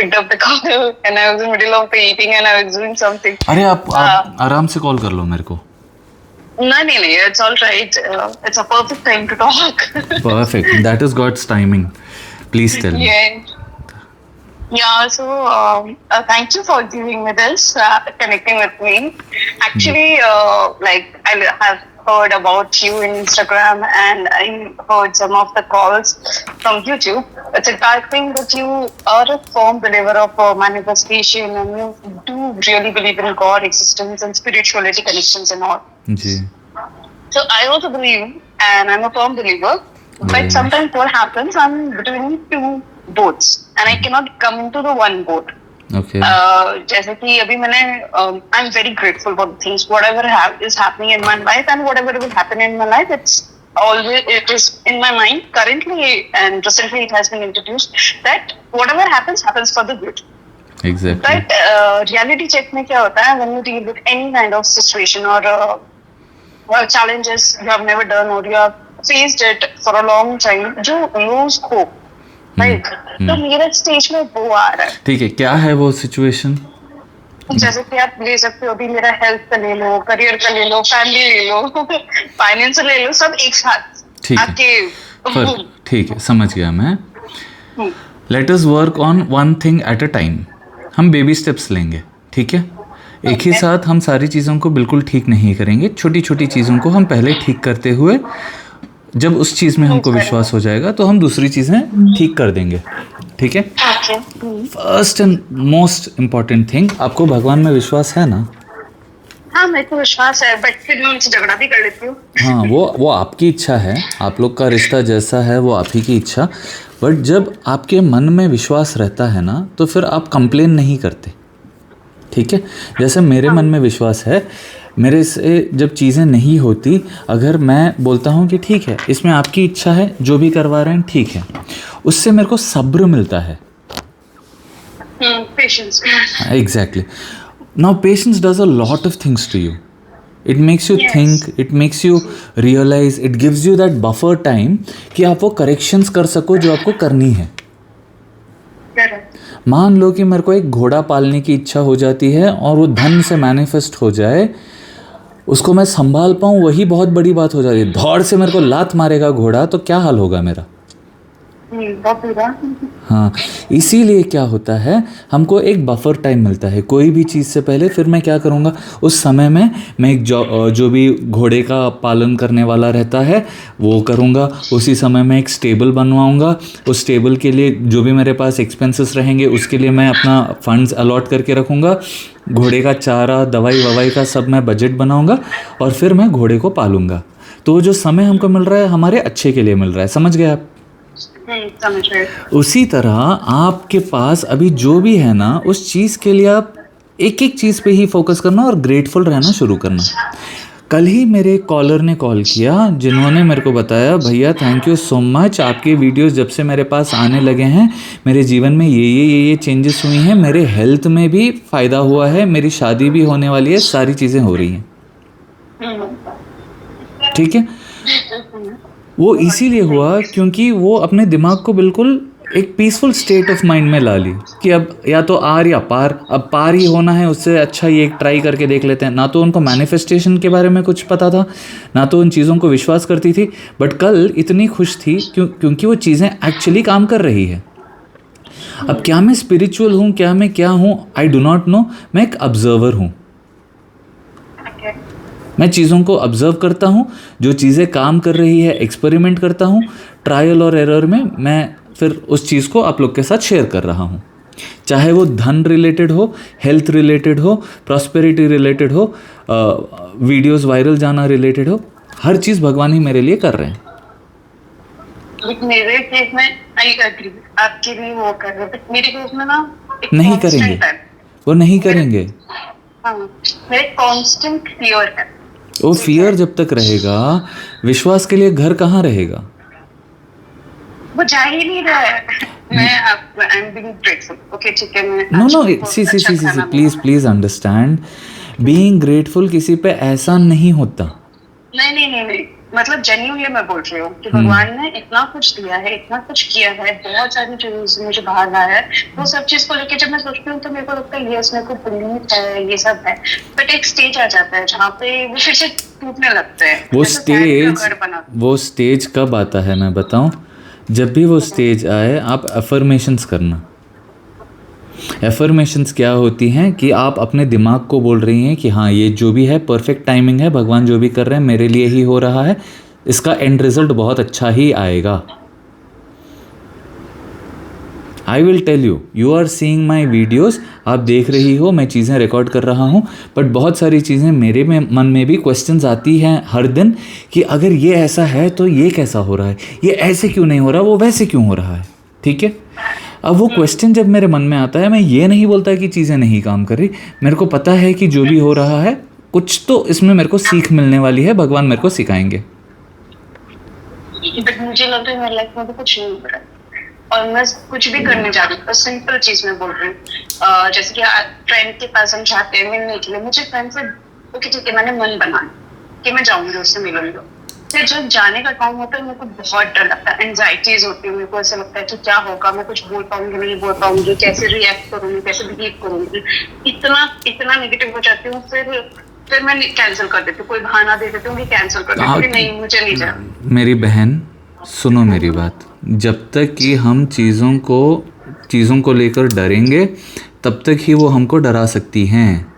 picked up the call and I was in the middle of eating and I was doing something. अरे आप आराम से call कर लो मेरे को. नहीं, it's all right. It's a perfect time to talk. Perfect. That is God's timing. Please tell me. Yeah. So thank you for giving me this, connecting with me. Actually, like I have heard about you in Instagram and I heard some of the calls from YouTube. It's a bad thing that you are a firm believer of manifestation and you do really believe in God, existence and spirituality connections and all. Ji. So I also believe and I'm a firm believer. But sometimes what happens, I'm between two boats and I cannot come into the one boat. Okay. जैसे कि अभी मैंने I'm very grateful for the things whatever is happening in my life and whatever will happen in my life, it is in my mind currently and recently it has been introduced that whatever happens for the good. Exactly. But reality check में क्या होता है when you deal with any kind of situation or challenges you have never done or you have faced it for a long time, जो lose hope. Right. तो मेरा stage में वो आ रहा है. ठीक है, क्या है वो सिचुएशन? जैसे कि आप ले सकते हो, अभी मेरा हेल्थ का ले लो, करियर का ले लो, फैमिली ले लो, फाइनेंस ले लो, सब एक साथ. ठीक है, समझ गया मैं. Let us work on one thing at a time. हम बेबी स्टेप्स लेंगे, ठीक है? एक ही साथ हम सारी चीज़ों को बिल्कुल ठीक नहीं करेंगे. छोटी छोटी चीज़ों को हम पहले ठीक करते हुए जब उस चीज़ में हमको विश्वास हो जाएगा तो हम दूसरी चीज़ें ठीक कर देंगे, ठीक है? First and most important thing, आपको भगवान में विश्वास है ना? हाँ, मेरे को विश्वास है, बट फिर मैं उनसे झगड़ा भी कर लेती हूँ. हाँ, वो आपकी इच्छा है. आप लोग का रिश्ता जैसा है वो आप ही की इच्छा. बट जब आपके मन में विश्वास रहता है ना तो फिर आप कंप्लेन नहीं करते, ठीक है? जैसे मेरे मन में विश्वास है, मेरे से जब चीज़ें नहीं होती, अगर मैं बोलता हूँ कि ठीक है इसमें आपकी इच्छा है, जो भी करवा रहे हैं ठीक है, उससे मेरे को सब्र मिलता है. Patience. Exactly. Now patience does a lot of things to you. It makes you think, it makes you realise, it gives you that buffer time कि आप वो करेक्शंस कर सको जो आपको करनी है. मान लो कि मेरे को एक घोड़ा पालने की इच्छा हो जाती है और वो धन से मैनिफेस्ट हो जाए, उसको मैं संभाल पाऊँ, वही बहुत बड़ी बात हो जाती है. धौड़ से मेरे को लात मारेगा घोड़ा तो क्या हाल होगा मेरा? हाँ, इसीलिए क्या होता है, हमको एक बफर टाइम मिलता है कोई भी चीज़ से पहले. फिर मैं क्या करूँगा, उस समय में मैं एक जो भी घोड़े का पालन करने वाला रहता है वो करूँगा. उसी समय में एक स्टेबल बनवाऊँगा. उस स्टेबल के लिए जो भी मेरे पास एक्सपेंसेस रहेंगे उसके लिए मैं अपना फंड्स अलॉट करके रखूँगा. घोड़े का चारा, दवाई ववाई का सब मैं बजट बनाऊँगा और फिर मैं घोड़े को पालूँगा. तो जो समय हमको मिल रहा है हमारे अच्छे के लिए मिल रहा है. समझ गए आप? उसी तरह आपके पास अभी जो भी है ना, उस चीज़ के लिए आप एक एक चीज़ पे ही फोकस करना और ग्रेटफुल रहना शुरू करना. कल ही मेरे कॉलर ने कॉल किया जिन्होंने मेरे को बताया, भैया थैंक यू सो मच, आपके वीडियोस जब से मेरे पास आने लगे हैं मेरे जीवन में ये चेंजेस हुई हैं, मेरे हेल्थ में भी फ़ायदा हुआ है, मेरी शादी भी होने वाली है, सारी चीज़ें हो रही हैं. ठीक है? वो इसीलिए हुआ क्योंकि वो अपने दिमाग को बिल्कुल एक पीसफुल स्टेट ऑफ माइंड में ला ली कि अब या तो आर या पार, अब पार ही होना है, उससे अच्छा ये एक ट्राई करके देख लेते हैं. ना तो उनको मैनिफेस्टेशन के बारे में कुछ पता था, ना तो उन चीज़ों को विश्वास करती थी, बट कल इतनी खुश थी क्योंकि वो चीज़ें एक्चुअली काम कर रही है. अब क्या मैं स्पिरिचुअल हूँ, क्या मैं क्या हूँ, आई डू नॉट नो. मैं एक ऑब्जर्वर हूँ. मैं चीज़ों को ऑब्जर्व करता हूँ, जो चीज़ें काम कर रही है एक्सपेरिमेंट करता हूँ, ट्रायल और एरर में मैं फिर उस चीज़ को आप लोग के साथ शेयर कर रहा हूँ. चाहे वो धन रिलेटेड हो, हेल्थ रिलेटेड हो, प्रॉस्पेरिटी रिलेटेड हो, वीडियोस वायरल जाना रिलेटेड हो, हर चीज़ भगवान ही मेरे लिए कर रहे हैं. मेरे केस में आई एग्री, आपके भी वो कर रहे हैं, मेरे केस में ना नहीं करेंगे, वो नहीं करेंगे. मेरे कांस्टेंट फियर है. वो फियर जब तक रहेगा, विश्वास के लिए घर कहाँ रहेगा? वो जा ही नहीं रहा है. मैं I am being grateful. Okay ठीक है, मैं no see please understand, being grateful किसी पे एहसान नहीं होता. नहीं, मतलब जेन्युइनली मैं बोल रही हूँ कि भगवान ने इतना कुछ दिया है, इतना कुछ किया है, बहुत सारी चीजों से मुझे बाहर लाया है। वो सब चीज को लेके जब मैं सोचती हूँ तो मेरे को लगता है यस, मेरे को बिलीव है, ये सब है। बट एक स्टेज आ जाता है जहाँ पे वो फिर से टूटने लगते हैं। वो जैसे sand का स्टेज घर बना। वो स्टेज कब आता है मैं बताऊं? जब भी वो स्टेज आए आप अफर्मेशंस करना। एफर्मेशंस क्या होती हैं कि आप अपने दिमाग को बोल रही हैं कि हाँ ये जो भी है परफेक्ट टाइमिंग है, भगवान जो भी कर रहे हैं मेरे लिए ही हो रहा है, इसका एंड रिजल्ट बहुत अच्छा ही आएगा। I will tell you, you are seeing my videos, आप देख रही हो मैं चीज़ें रिकॉर्ड कर रहा हूँ, बट बहुत सारी चीज़ें मेरे में मन में भी क्वेश्चंस आती हैं हर दिन कि अगर ये ऐसा है तो ये कैसा हो रहा है, ये ऐसे क्यों नहीं हो रहा, वो वैसे क्यों हो रहा है। ठीक है, अब वो क्वेश्चन जब मेरे मन में आता है, मैं ये नहीं बोलता कि चीज़ें नहीं काम कर रही, मेरे को पता है कि जो भी हो रहा है कुछ तो इसमें मेरे को सीख मिलने वाली है, भगवान मेरे को सिखाएंगे। बट मुझे लग रहा है मेरी लाइफ में भी कुछ नहीं हो रहा है और मैं कुछ भी करने जा रही हूँ। बस सिंपल चीज मैं बोल रही हूँ, जैसे कि फ्रेंड के पास हम चाहते हैं मिलने के लिए, मुझे फ्रेंड से ओके ठीक है मैंने मन बनाया कि मैं जाऊंगी उससे मिलूंगी। फिर जब जाने का टाइम होता है मेरे को बहुत डर लगता है, एंजाइटीज होती है, मेरे को ऐसा लगता है कि क्या होगा, मैं कुछ बोल पाऊंगी नहीं बोल पाऊंगी, कैसे रिएक्ट करूंगी, कैसे बिहेव करूंगी, इतना इतना नेगेटिव हो जाती हूँ। फिर मैं कैंसिल कर देती हूँ, कोई बहाना दे देती हूँ कि कैंसिल कर देती हूँ कि नहीं मुझे नहीं जाना। मेरी बहन सुनो मेरी बात, जब तक कि हम चीज़ों को लेकर डरेंगे तब तक ही वो हमको डरा सकती हैं।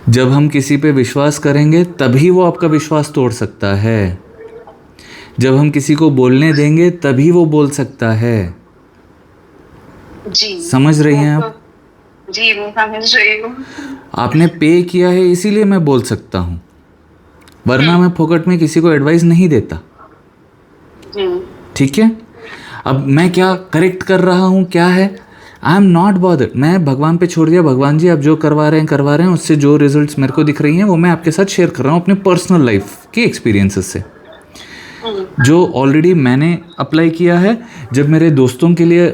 जब हम किसी पे विश्वास करेंगे तभी वो आपका विश्वास तोड़ सकता है। जब हम किसी को बोलने देंगे तभी वो बोल सकता है। जी समझ रही हैं आप? जी मैं समझ रही हूँ। आपने पे किया है इसीलिए मैं बोल सकता हूँ, वरना मैं फोकट में किसी को एडवाइस नहीं देता। ठीक है, अब मैं क्या करेक्ट कर रहा हूँ क्या है, आई एम नॉट बॉदर्ड, मैं भगवान पे छोड़ दिया। भगवान जी आप जो करवा रहे हैं उससे जो रिजल्ट्स मेरे को दिख रही हैं वो मैं आपके साथ शेयर कर रहा हूँ अपने पर्सनल लाइफ के एक्सपीरियंसेस से, जो ऑलरेडी मैंने अप्लाई किया है। जब मेरे दोस्तों के लिए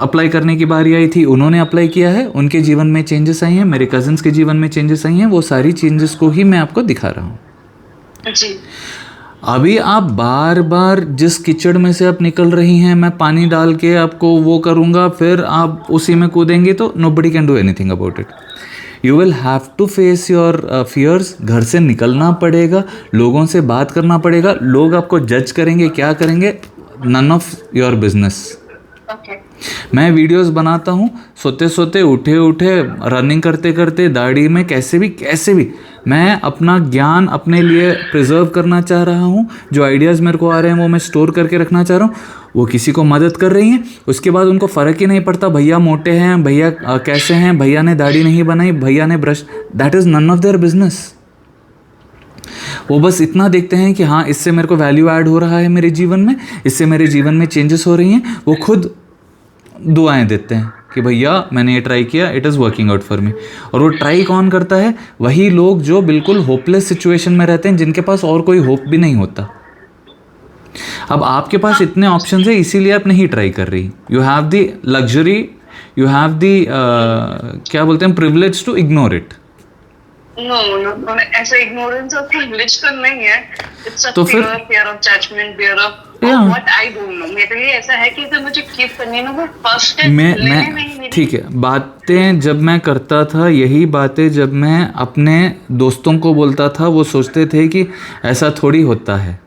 अप्लाई करने की बारी आई थी, उन्होंने अप्लाई किया है, उनके जीवन में चेंजेस आई हैं, मेरे कजन्स के जीवन में चेंजेस आई हैं, वो सारी चेंजेस को ही मैं आपको दिखा रहा हूँ। जी अभी आप बार बार जिस कीचड़ में से आप निकल रही हैं, मैं पानी डाल के आपको वो करूँगा फिर आप उसी में कूदेंगे, तो nobody can do anything about it. You will have to face your fears. घर से निकलना पड़ेगा, लोगों से बात करना पड़ेगा, लोग आपको जज करेंगे क्या करेंगे, नन ऑफ योर बिजनेस। मैं वीडियोस बनाता हूँ सोते सोते, उठे उठे, रनिंग करते करते, दाढ़ी में, कैसे भी मैं अपना ज्ञान अपने लिए प्रिजर्व करना चाह रहा हूँ। जो आइडियाज़ मेरे को आ रहे हैं वो मैं स्टोर करके रखना चाह रहा हूँ। वो किसी को मदद कर रही हैं, उसके बाद उनको फ़र्क ही नहीं पड़ता भैया मोटे हैं, भैया कैसे हैं, भैया ने दाढ़ी नहीं बनाई, भैया ने brush, that is none of their business. वो बस इतना देखते हैं कि हाँ इससे मेरे को वैल्यू ऐड हो रहा है मेरे जीवन में, इससे मेरे जीवन में चेंजेस हो रही हैं। वो खुद दुआएं देते हैं कि भैया मैंने ये ट्राई किया, it is working out for me. और वो ट्राई कौन करता है? वही लोग जो बिल्कुल होपलेस सिचुएशन में रहते हैं, जिनके पास और कोई होप भी नहीं होता। अब आपके पास इतने ऑप्शन है इसीलिए आप नहीं ट्राई कर रही। You have the luxury, you have the क्या बोलते हैं, privilege to ignore it. No, ऐसा इग्नोरेंस और प्रिविलेज तो नहीं है। इट्स तो फिर fear of judgment, fear of what I don't know। मेरे लिए ऐसा है कि अगर मुझे कीप करनी है ना, वो फर्स्ट मैं ठीक है, बातें जब मैं करता था, यही बातें जब मैं अपने दोस्तों को बोलता था, वो सोचते थे कि ऐसा थोड़ी होता है।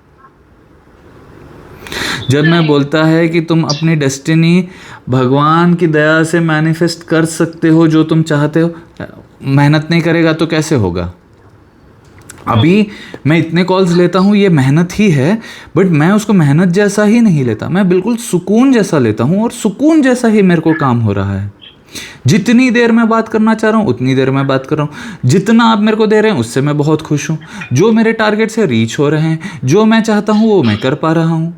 जब मैं बोलता है कि तुम अपनी डेस्टिनी भगवान की दया से मैनिफेस्ट कर सकते हो, जो तुम चाहते हो, मेहनत नहीं करेगा तो कैसे होगा। अभी मैं इतने कॉल्स लेता हूँ, ये मेहनत ही है, बट मैं उसको मेहनत जैसा ही नहीं लेता, मैं बिल्कुल सुकून जैसा लेता हूँ, और सुकून जैसा ही मेरे को काम हो रहा है। जितनी देर मैं बात करना चाह रहा हूँ उतनी देर मैं बात कर रहा हूँ, जितना आप मेरे को दे रहे हैं उससे मैं बहुत खुश हूँ। जो मेरे टारगेट से रीच हो रहे हैं, जो मैं चाहता हूँ वो मैं कर पा रहा हूँ।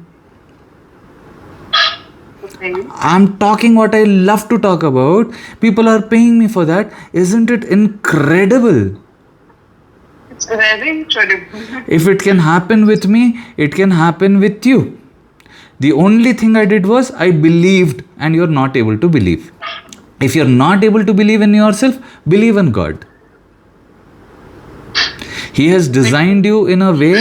I'm talking what I love to talk about. People are paying me for that. Isn't it incredible? It's very incredible. If it can happen with me, it can happen with you. The only thing I did was I believed, and you're not able to believe. If you're not able to believe in yourself, believe in God. He has designed you in a way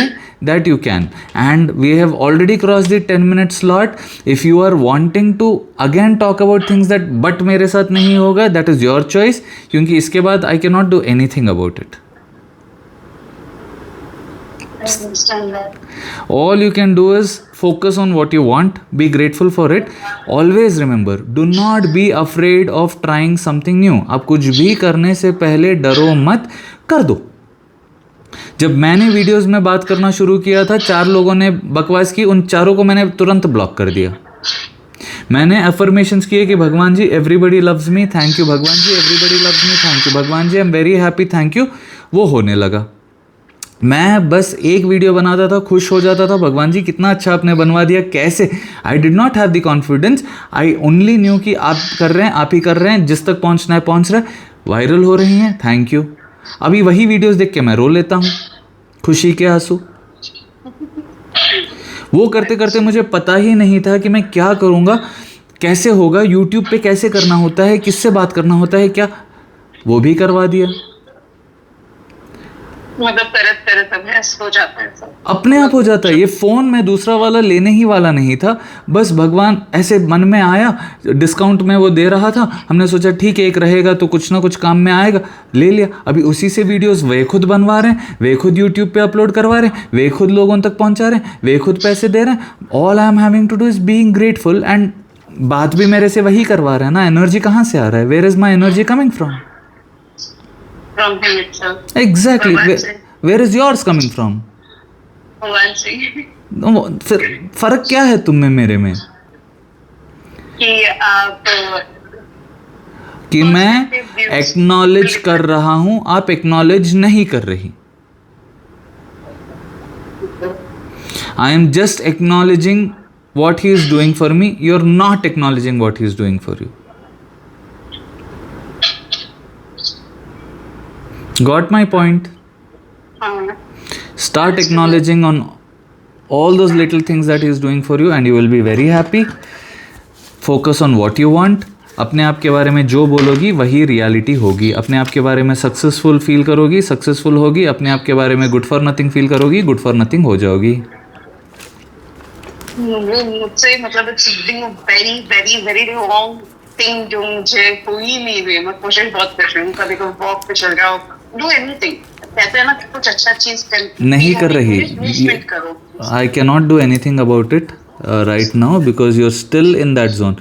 that you can. And we have already crossed the 10-minute slot. If you are wanting to again talk about things that but मेरे साथ नहीं होगा, that is your choice, क्योंकि इसके बाद I cannot do anything about it. I understand that. All you can do is focus on what you want, be grateful for it. Always remember, do not be afraid of trying something new. आप कुछ भी करने से पहले डरो मत, कर दो. जब मैंने वीडियोस में बात करना शुरू किया था, 4 लोगों ने बकवास की, उन चारों को मैंने तुरंत ब्लॉक कर दिया. मैंने अफर्मेशंस किए कि भगवान जी everybody loves me, thank you भगवान जी, everybody loves me, thank you भगवान जी, I am very happy, thank you. वो होने लगा. मैं बस एक वीडियो बनाता था, खुश हो जाता था, भगवान जी कितना अच्छा आपने बनवा दिया, कैसे. I did not have the confidence. I only new कि आप कर रहे हैं, आप ही कर रहे हैं, जिस तक पहुंचना है पहुंच रहा है, वायरल हो रही हैं, थैंक यू. अभी वही वीडियोस देख के मैं रो लेता हूँ, खुशी के आंसू. वो करते करते मुझे पता ही नहीं था कि मैं क्या करूँगा, कैसे होगा, यूट्यूब पे कैसे करना होता है, किससे बात करना होता है, क्या, वो भी करवा दिया. मतलब तरत अभ्यास हो जाता है सब, अपने आप हो जाता है. ये फ़ोन मैं दूसरा वाला लेने ही वाला नहीं था, बस भगवान ऐसे मन में आया, डिस्काउंट में वो दे रहा था, हमने सोचा ठीक है एक रहेगा तो कुछ ना कुछ काम में आएगा, ले लिया. अभी उसी से वीडियोस वे खुद बनवा रहे हैं, वे खुद यूट्यूब पे अपलोड करवा रहे हैं, वे खुद लोगों तक पहुंचा रहे हैं, वे खुद पैसे दे रहे हैं. All I am having to do is being grateful. And बात भी मेरे से वही करवा रहा है ना. एनर्जी कहाँ से आ रहा है? Where is my energy coming from? from him itself. Exactly. भगवान से. Where is yours coming from? भगवान से फिर फ़र्क क्या है तुम में मेरे में? कि आप कि मैं एक्नॉलेज कर रहा हूं, आप एक्नॉलेज नहीं कर रही. I am just acknowledging what he is doing for me. You're not acknowledging what he is doing for you. Got my point? Start acknowledging on all those little things that he is doing for you and you will be very happy. Focus on what you want. अपने आप के बारे में जो बोलोगी वही reality होगी. अपने आप के बारे में सक्सेसफुल फील करोगी, सक्सेसफुल होगी. अपने आप के बारे में गुड फॉर नथिंग फील करोगी, गुड फॉर नथिंग हो जाओगी. मुझसे मतलब it's being a very very very long thing जो मुझे कोई नहीं हुई. मैं कोशिश बहुत कर रही हूँ, कभी कभी वॉक पे चल जाओ, डू एनीथिंग. कहते हैं ना कि कुछ अच्छा चीज नहीं कर रही. करो. I can not do anything about it right now because you're still in that zone.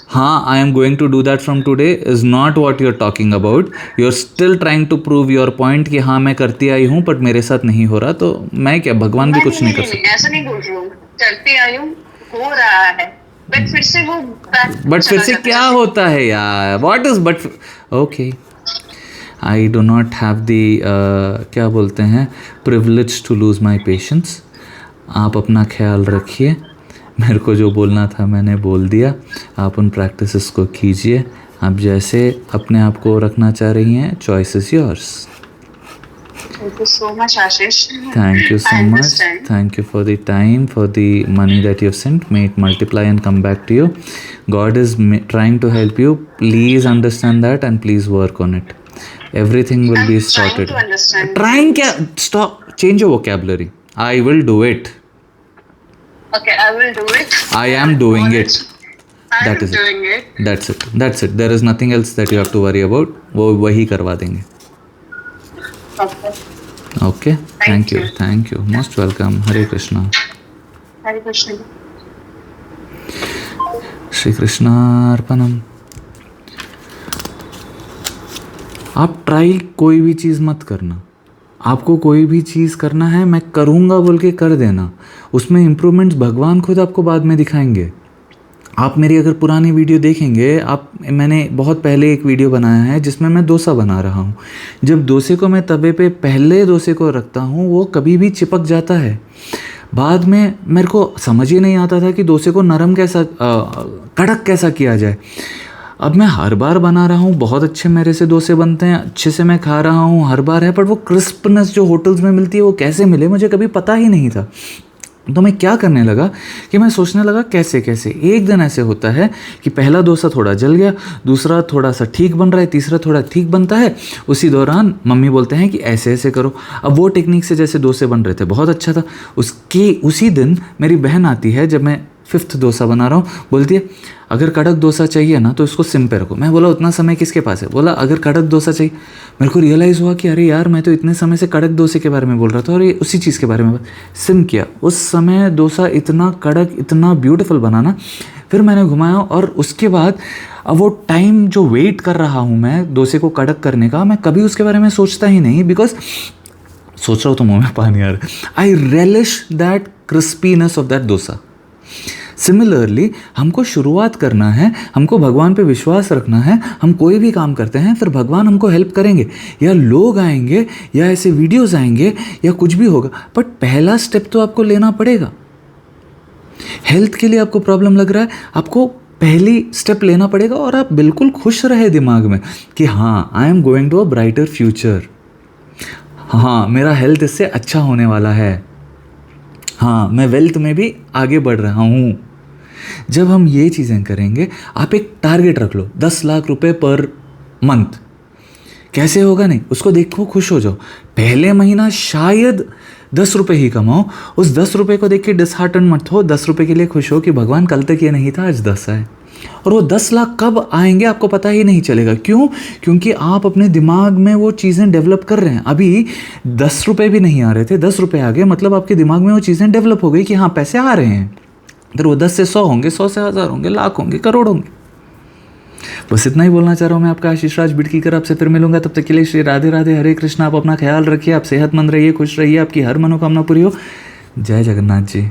हाँ, I am going to do that from today is not what you're talking about. You're still trying to prove your point कि हाँ मैं करती आई हूँ but मेरे साथ नहीं हो रहा. तो मैं क्या, भगवान भी कुछ नहीं कर सकते. ऐसा नहीं बोल रही हूँ, करती आई हूँ, हो रहा है, बट फिर से वो बट फिर से क्या होता है यार? What is but? Okay. I do not have the क्या बोलते हैं, privilege to lose my patience. आप अपना ख्याल रखिए. मेरे को जो बोलना था मैंने बोल दिया. आप उन प्रैक्टिसेस को कीजिए. आप जैसे अपने आप को रखना चाह रही हैं, choice is yours. Thank you so much, Ashish. Thank you so I much. understand. Thank you for the time, for the money that you have sent. May it multiply and come back to you. God is trying to help you. Please understand that and please work on it. Everything will be sorted. Trying to understand. Trying क्या? Stop. Change your vocabulary. I will do it. Okay, I will do it. I am doing it. I'm That is doing it. That's it. That's it. There is nothing else that you have to worry about. वो वही करवा देंगे. Okay. Okay. Thank you. you. Thank you. Most welcome. Hare Krishna. Hare Krishna. Shri Krishna अर्पणम. आप try कोई भी चीज़ मत करना. आपको कोई भी चीज़ करना है, मैं करूँगा बोल के कर देना. उसमें इम्प्रूवमेंट्स भगवान खुद आपको बाद में दिखाएंगे. आप मेरी अगर पुरानी वीडियो देखेंगे, मैंने बहुत पहले एक वीडियो बनाया है जिसमें मैं डोसा बना रहा हूँ. जब डोसे को मैं तवे पे पहले डोसे को रखता हूँ, वो कभी भी चिपक जाता है. बाद में मेरे को समझ ही नहीं आता था कि डोसे को नरम कैसा, कड़क कैसा किया जाए. अब मैं हर बार बना रहा हूँ, बहुत अच्छे मेरे से डोसे बनते हैं, अच्छे से मैं खा रहा हूँ हर बार है, पर वो क्रिस्पनेस जो होटल्स में मिलती है वो कैसे मिले मुझे कभी पता ही नहीं था. तो मैं क्या करने लगा कि मैं सोचने लगा कैसे कैसे। एक दिन ऐसे होता है कि पहला डोसा थोड़ा जल गया, दूसरा थोड़ा सा ठीक बन रहा है, तीसरा थोड़ा ठीक बनता है। उसी दौरान मम्मी बोलते हैं कि ऐसे ऐसे करो। अब वो टेक्निक से जैसे डोसे बन रहे थे, बहुत अच्छा था। उसी दिन मेरी बहन आती है, जब मैं 5th डोसा बना रहा हूँ, बोलती है अगर कड़क डोसा चाहिए ना तो इसको सिम पे रखो। मैं बोला उतना समय किसके पास है? बोला अगर कड़क डोसा चाहिए। मेरे को रियलाइज़ हुआ कि अरे यार, मैं तो इतने समय से कड़क डोसे के बारे में बोल रहा था और ये उसी चीज़ के बारे में सिम किया। उस समय डोसा इतना कड़क, इतना ब्यूटीफुल बना ना। फिर मैंने घुमाया और उसके बाद अब वो टाइम जो वेट कर रहा हूँ मैं डोसे को कड़क करने का, मैं कभी उसके बारे में सोचता ही नहीं, बिकॉज सोच रहा हूँ तो मुँह में पानी आ रहा है। I relish that crispiness of that dosa. Similarly हमको शुरुआत करना है, हमको भगवान पे विश्वास रखना है। हम कोई भी काम करते हैं फिर भगवान हमको हेल्प करेंगे, या लोग आएंगे या ऐसे वीडियोस आएंगे या कुछ भी होगा, बट पहला स्टेप तो आपको लेना पड़ेगा। हेल्थ के लिए आपको प्रॉब्लम लग रहा है, आपको पहली स्टेप लेना पड़ेगा और आप बिल्कुल खुश रहे दिमाग में कि हाँ, I am going to a brighter future. हाँ, मेरा हेल्थ इससे अच्छा होने वाला है। हाँ, मैं वेल्थ में भी आगे बढ़ रहा हूँ। जब हम ये चीज़ें करेंगे, आप एक टारगेट रख लो 10 लाख रुपए पर मंथ। कैसे होगा नहीं, उसको देखो, खुश हो जाओ। पहले महीना शायद 10 रुपये ही कमाओ, उस 10 रुपये को देख के डिसहार्टन मत हो। 10 रुपये के लिए खुश हो कि भगवान कल तक ये नहीं था, आज 10 आए। और वो 10 लाख कब आएंगे आपको पता ही नहीं चलेगा। क्यों? क्योंकि आप अपने दिमाग में वो चीज़ें डेवलप कर रहे हैं। अभी 10 रुपये भी नहीं आ रहे थे, 10 रुपये आ गए, मतलब आपके दिमाग में वो चीज़ें डेवलप हो गई कि हाँ, पैसे आ रहे हैं। फिर वो 10 से 100 होंगे, 100 से 1000 होंगे, लाख होंगे, करोड़ होंगे। बस इतना ही बोलना चाह रहा हूँ मैं, आपका आशीष राज बिडकीकर। आपसे फिर मिलूंगा, तब तक के लिए श्री राधे राधे, हरे कृष्णा। आप अपना ख्याल रखिए, आप सेहतमंद रहिए, खुश रहिए, आपकी हर मनोकामना पूरी हो। जय जगन्नाथ जी।